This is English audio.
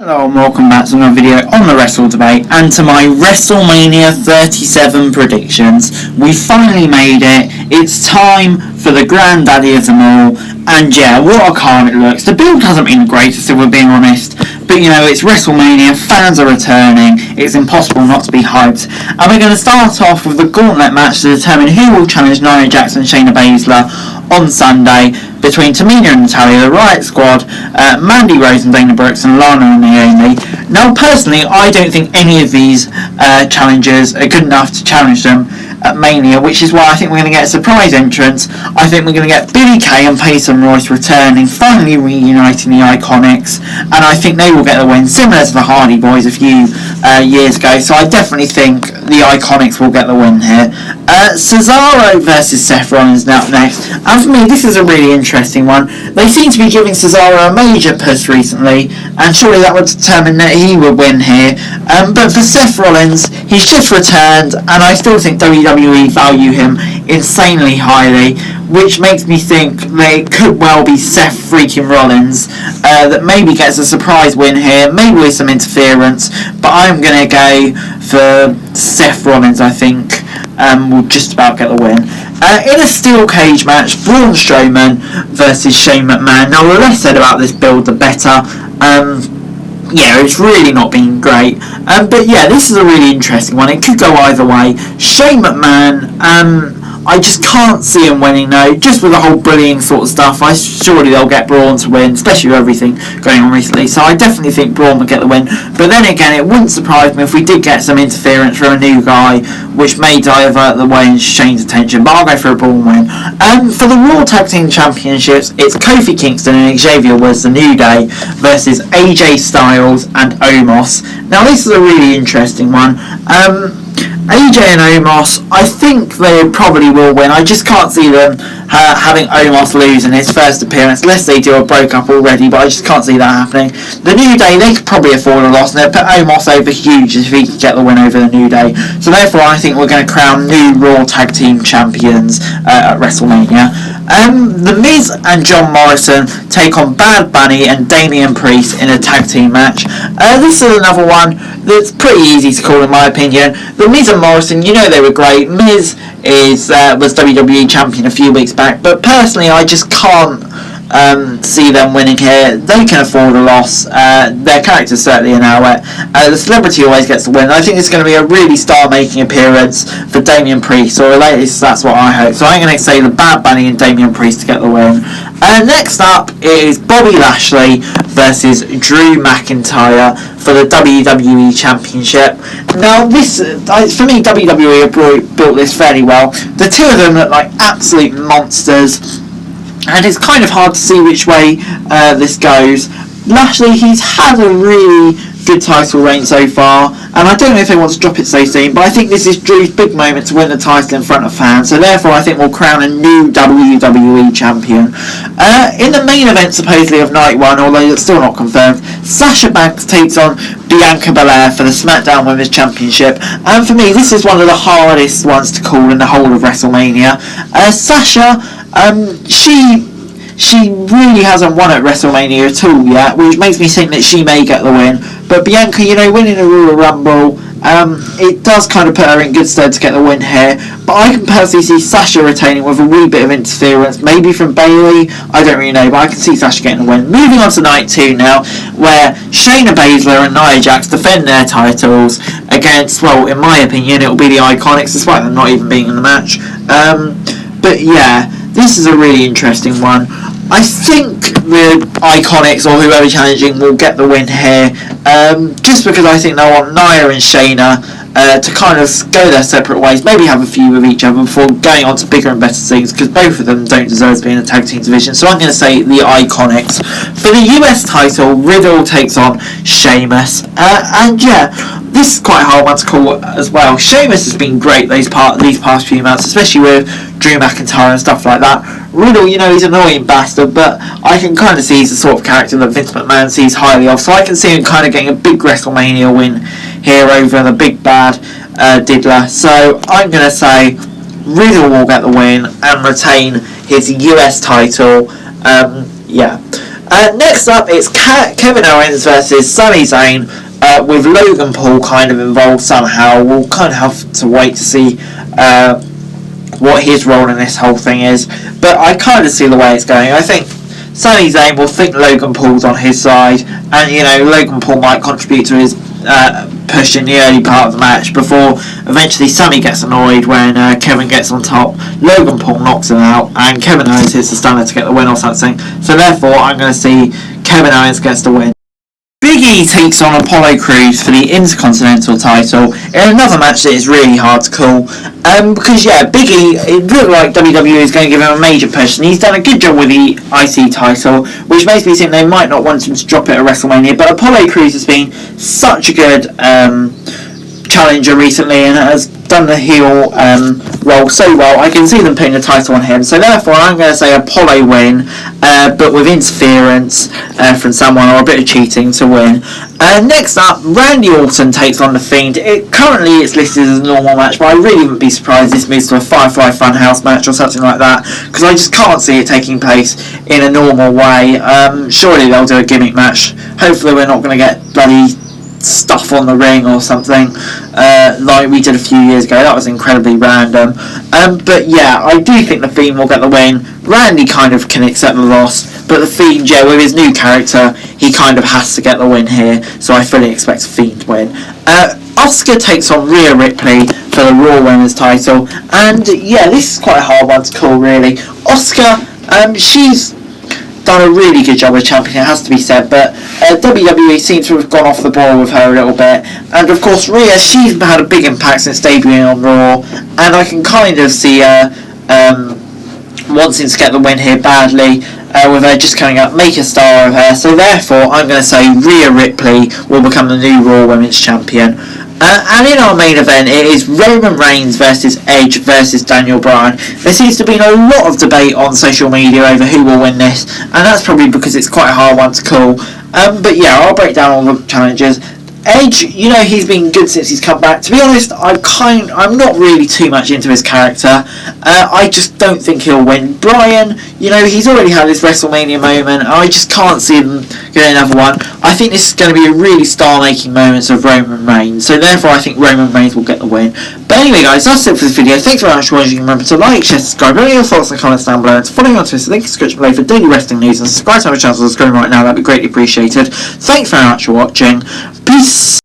Hello and welcome back to another video on the Wrestle Debate and to my WrestleMania 37 predictions. We finally made it. It's time for the granddaddy of them all, and yeah, what a card it looks. The build hasn't been the greatest if we're being honest, but you know, it's WrestleMania, fans are returning, it's impossible not to be hyped. And we're going to start off with the Gauntlet Match to determine who will challenge Nia Jax and Shayna Baszler on Sunday between Tamina and Natalya, the Riot Squad, Mandy Rose and Dana Brooks, and Lana and Naomi. Now, personally, I don't think any of these challengers are good enough to challenge them at Mania, which is why I think we're going to get a surprise entrance. I think we're going to get Billie Kay and Peyton Royce returning, finally reuniting the Iconics, and I think they will get the win, similar to the Hardy Boys a few years ago. So I definitely think the Iconics will get the win here. Cesaro versus Seth Rollins now next, and for me this is a really interesting one. They seem to be giving Cesaro a major push recently, and surely that would determine that he would win here. But for Seth Rollins, he's just returned, and I still think WWE value him insanely highly, which makes me think that it could well be Seth freaking Rollins that maybe gets a surprise win here, maybe with some interference, but I'm going to go for Seth Rollins. I think will just about get the win. In a steel cage match, Braun Strowman versus Shane McMahon. Now, the less said about this build, the better. Yeah, it's really not been great. But yeah, this is a really interesting one. It could go either way. Shane McMahon, I just can't see him winning though. Just with the whole bullying sort of stuff, surely they'll get Braun to win, especially with everything going on recently. So I definitely think Braun will get the win. But then again, it wouldn't surprise me if we did get some interference from a new guy, which may divert the way and Shane's attention. But I'll go for a Braun win. For the Raw Tag Team Championships, it's Kofi Kingston and Xavier Woods, the New Day, versus AJ Styles and Omos. Now this is a really interesting one. AJ and Omos, I think they probably will win. I just can't see them having Omos lose in his first appearance, unless they do a broke up already, but I just can't see that happening. The New Day, they could probably afford a loss, and they'd put Omos over huge if he could get the win over the New Day. So therefore, I think we're going to crown new Raw Tag Team Champions at WrestleMania. The Miz and John Morrison take on Bad Bunny and Damian Priest in a tag team match. This is another one that's pretty easy to call in my opinion. The Miz and Morrison, you know they were great. Miz was WWE champion a few weeks back, but personally I just can't see them winning here. They can afford a loss. Their characters certainly are now wet. The celebrity always gets the win. I think it's going to be a really star-making appearance for Damian Priest, or at least that's what I hope. So I'm going to say the Bad Bunny and Damian Priest to get the win. Next up is Bobby Lashley versus Drew McIntyre for the WWE Championship. Now this, for me, WWE have built this fairly well. The two of them look like absolute monsters, and it's kind of hard to see which way this goes. Lashley, he's had a really good title reign so far, and I don't know if they want to drop it so soon, but I think this is Drew's big moment to win the title in front of fans, so therefore I think we'll crown a new WWE champion. In the main event supposedly of night one, although it's still not confirmed, Sasha Banks takes on Bianca Belair for the Smackdown Women's Championship, and for me this is one of the hardest ones to call in the whole of WrestleMania. Sasha, she really hasn't won at WrestleMania at all yet, which makes me think that she may get the win. But Bianca, you know, winning the Royal Rumble, it does kind of put her in good stead to get the win here. But I can personally see Sasha retaining with a wee bit of interference, maybe from Bayley, I don't really know, but I can see Sasha getting the win. Moving on to night two now, where Shayna Baszler and Nia Jax defend their titles against, well, in my opinion, it'll be the Iconics, despite them not even being in the match. But yeah, this is a really interesting one. I think the Iconics, or whoever challenging, will get the win here, just because I think they want Nia and Shayna to kind of go their separate ways, maybe have a few with each other before going on to bigger and better things, because both of them don't deserve to be in a tag team division. So I'm going to say the Iconics. For the US title, Riddle takes on Sheamus, and yeah, this is quite a hard one to call as well. Sheamus has been great these past few months, especially with Drew McIntyre and stuff like that. Riddle, you know, he's an annoying bastard, but I can kind of see he's the sort of character that Vince McMahon sees highly of, so I can see him kind of getting a big WrestleMania win here over the big bad diddler. So I'm going to say Riddle will get the win and retain his US title. Yeah. Next up, it's Kevin Owens versus Sami Zayn, with Logan Paul kind of involved somehow. We'll kind of have to wait to see what his role in this whole thing is, but I kind of see the way it's going. I think Sami Zayn will think Logan Paul's on his side, and Logan Paul might contribute to his push in the early part of the match before eventually Sami gets annoyed when Kevin gets on top. Logan Paul knocks him out, and Kevin Owens hits the stunner to get the win or something. So therefore, I'm going to see Kevin Owens gets the win. Big E takes on Apollo Crews for the Intercontinental title in another match that is really hard to call. Because Big E, it looked like WWE is going to give him a major push, and he's done a good job with the IC title, which makes me think they might not want him to drop it at WrestleMania. But Apollo Crews has been such a good challenger recently and has done the heel role so well. I can see them putting the title on him, so therefore I'm going to say Apollo win, but with interference from someone or a bit of cheating to win. Next up, Randy Orton takes on the Fiend. Currently it's listed as a normal match, but I really wouldn't be surprised if this moves to a Firefly Funhouse match or something like that, because I just can't see it taking place in a normal way. Surely they'll do a gimmick match. Hopefully we're not going to get bloody stuff on the ring or something like we did a few years ago. That was incredibly random. But yeah, I do think the Fiend will get the win. Randy kind of can accept the loss, but the Fiend, with his new character, he kind of has to get the win here, so I fully expect a Fiend win. Asuka takes on Rhea Ripley for the Raw Women's title, and this is quite a hard one to call, really. Asuka, she's done a really good job as champion, it has to be said, but WWE seems to have gone off the ball with her a little bit. And of course Rhea, she's had a big impact since debuting on Raw, and I can kind of see her wanting to get the win here badly, with her just coming up, make a star of her. So therefore I'm going to say Rhea Ripley will become the new Raw Women's Champion. And in our main event, it is Roman Reigns versus Edge versus Daniel Bryan. There seems to be a lot of debate on social media over who will win this, and that's probably because it's quite a hard one to call. But I'll break down all the challenges. Edge, he's been good since he's come back. To be honest, I'm not really too much into his character. I just don't think he'll win. Bryan, he's already had his WrestleMania moment. I just can't see him getting another one. I think this is going to be a really star-making moment of Roman Reigns. So therefore, I think Roman Reigns will get the win. But anyway, guys, that's it for this video. Thanks very much for watching. Remember to like, share, subscribe. Leave your thoughts in the comments down below. And to follow me on Twitter, link in the description below for daily wrestling news. And subscribe to my channel on the screen right now. That'd be greatly appreciated. Thanks very much for watching. Peace.